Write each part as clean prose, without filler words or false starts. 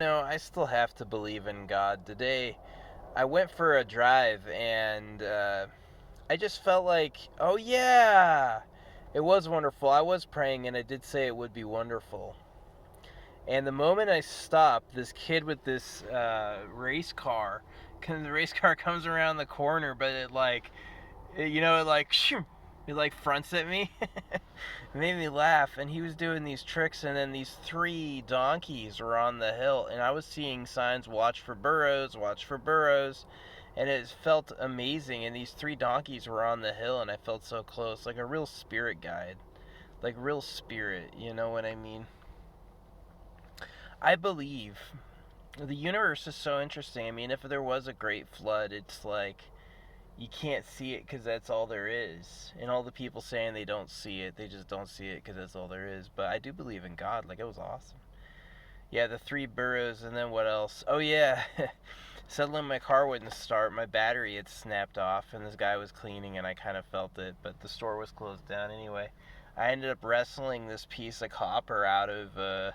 No, I still have to believe in God. Today, I went for a drive and I just felt like, oh yeah, it was wonderful. I was praying and I did say it would be wonderful. And the moment I stopped, this kid with this race car, the race car comes around the corner, but it like, shoo, it like fronts at me. It made me laugh, and he was doing these tricks, and then these three donkeys were on the hill, and I was seeing signs, watch for burros, and it felt amazing, and these three donkeys were on the hill, and I felt so close, like a real spirit guide, like real spirit, you know what I mean? I believe the universe is so interesting. I mean, if there was a great flood, it's like you can't see it because that's all there is. And all the people saying they don't see it, they just don't see it because that's all there is. But I do believe in God. Like, it was awesome. Yeah, the three burrows, and then what else? Oh, yeah. Suddenly my car wouldn't start. My battery had snapped off, and this guy was cleaning, and I kind of felt it. But the store was closed down anyway. I ended up wrestling this piece of copper out of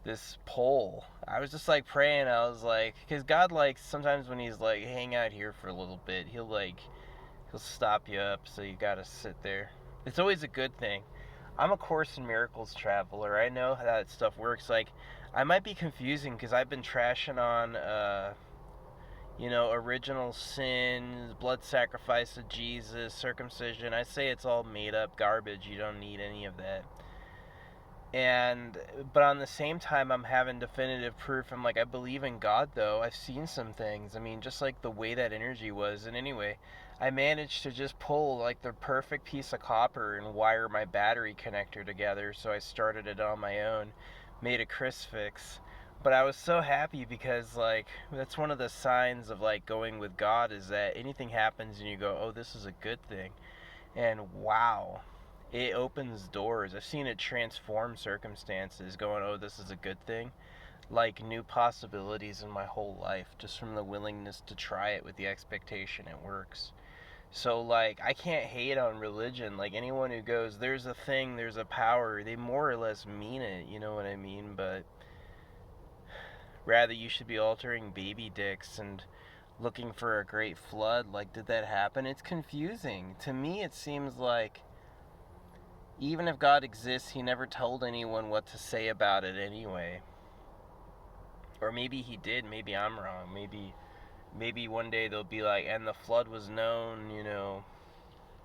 this pole. I was just like praying. I was like, because God, like, sometimes when He's like, hang out here for a little bit, He'll stop you up, so you gotta sit there. It's always a good thing. I'm a Course in Miracles traveler. I know how that stuff works. Like, I might be confusing because I've been trashing on, original sin, blood sacrifice of Jesus, circumcision. I say it's all made up garbage. You don't need any of that. And but on the same time, I'm having definitive proof. I'm like, I believe in God, though. I've seen some things. I mean, just like the way that energy was. And anyway, I managed to just pull like the perfect piece of copper and wire my battery connector together. So I started it on my own, made a crucifix. But I was so happy because, like, that's one of the signs of like going with God, is that anything happens and you go, oh, this is a good thing. And wow, it opens doors. I've seen it transform circumstances, going, oh, this is a good thing. Like new possibilities in my whole life, just from the willingness to try it with the expectation it works. So, like, I can't hate on religion. Like, anyone who goes, there's a thing, there's a power, they more or less mean it, you know what I mean? But rather, you should be altering baby dicks and looking for a great flood. Like, did that happen? It's confusing. To me, it seems like even if God exists, He never told anyone what to say about it anyway. Or maybe He did. Maybe I'm wrong. Maybe one day they'll be like, and the flood was known.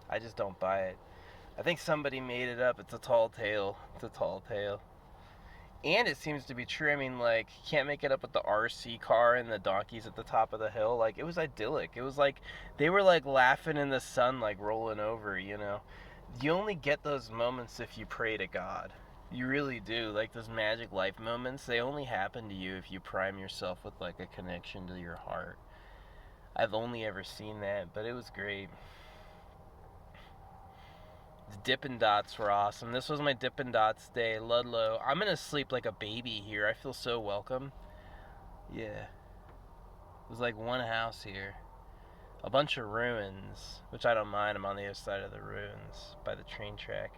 I just don't buy it. I think somebody made it up. It's a tall tale. It's a tall tale. And it seems to be true. I mean, like, you can't make it up with the RC car and the donkeys at the top of the hill. Like, it was idyllic. It was like they were like laughing in the sun, like rolling over. You only get those moments if you pray to God. You really do. Like, those magic life moments, they only happen to you if you prime yourself with like a connection to your heart. I've only ever seen that, but it was great. The Dippin' Dots were awesome. This was my Dippin' Dots day, Ludlow. I'm gonna sleep like a baby here. I feel so welcome. Yeah. It was like one house here. A bunch of ruins, which I don't mind. I'm on the other side of the ruins by the train track.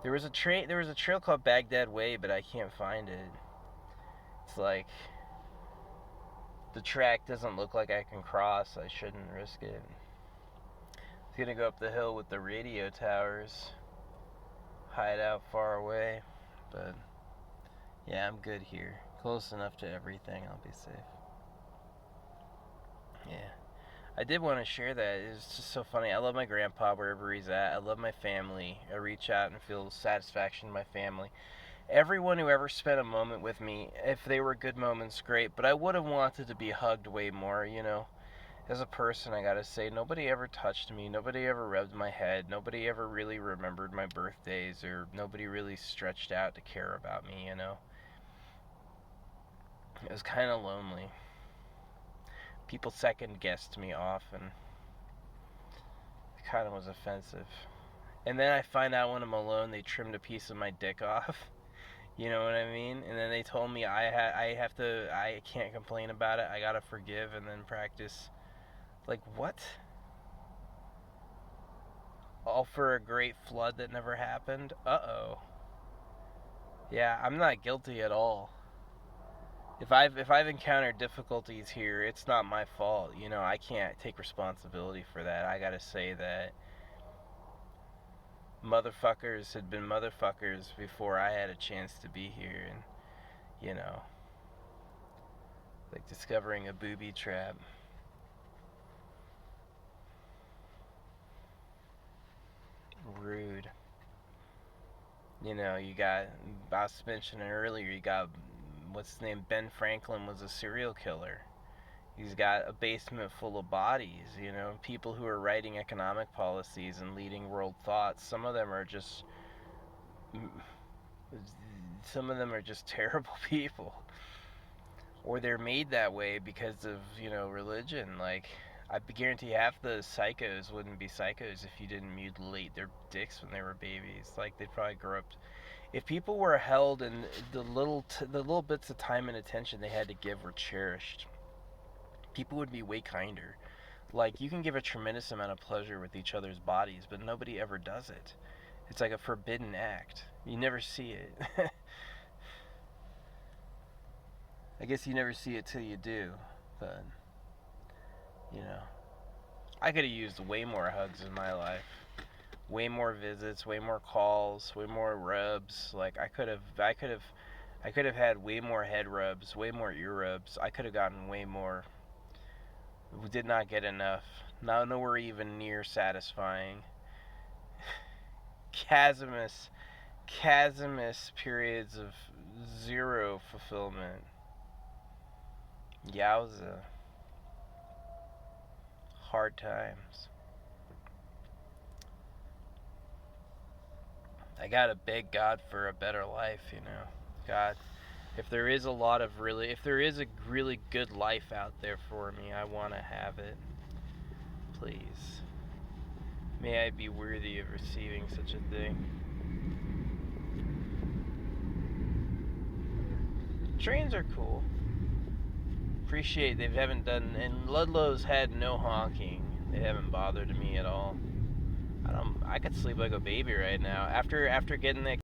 There was a trail called Baghdad Way, but I can't find it. It's like the track doesn't look like I can cross. I shouldn't risk it. It's gonna go up the hill with the radio towers. Hide out far away. But yeah, I'm good here. Close enough to everything. I'll be safe. Yeah. I did want to share that. It's just so funny. I love my grandpa wherever he's at. I love my family. I reach out and feel satisfaction in my family. Everyone who ever spent a moment with me, if they were good moments, great. But I would have wanted to be hugged way more. As a person, I gotta say, nobody ever touched me. Nobody ever rubbed my head. Nobody ever really remembered my birthdays, or nobody really stretched out to care about me. It was kind of lonely. People second guessed me often. It kind of was offensive. And then I find out when I'm alone, they trimmed a piece of my dick off. You know what I mean? And then they told me I can't complain about it. I gotta forgive and then practice. Like, what? All for a great flood that never happened? Uh-oh. Yeah, I'm not guilty at all. If I've encountered difficulties here, it's not my fault. You know, I can't take responsibility for that. I gotta say that motherfuckers had been motherfuckers before I had a chance to be here, and you know, like discovering a booby trap. Rude. You know, you got, I was mentioning earlier, you got, what's his name? Ben Franklin was a serial killer. He's got a basement full of bodies, you know, people who are writing economic policies and leading world thoughts. Some of them are just terrible people. Or they're made that way because of, you know, religion. Like, I guarantee half the psychos wouldn't be psychos if you didn't mutilate their dicks when they were babies. Like, they'd probably grow up. If people were held and the little bits of time and attention they had to give were cherished, people would be way kinder. Like, you can give a tremendous amount of pleasure with each other's bodies, but nobody ever does it. It's like a forbidden act. You never see it. I guess you never see it till you do, but you know, I could have used way more hugs in my life, way more visits, way more calls, way more rubs. Like I could have had way more head rubs, way more ear rubs. I could have gotten way more. We did not get enough. Now nowhere even near satisfying. Chasmous, chasmous periods of zero fulfillment. Yowza. Hard times. I gotta beg God for a better life, you know. God, if there is a really good life out there for me, I want to have it. Please. May I be worthy of receiving such a thing. Trains are cool. Appreciate they haven't done, and Ludlow's had no honking. They haven't bothered me at all. I could sleep like a baby right now after getting that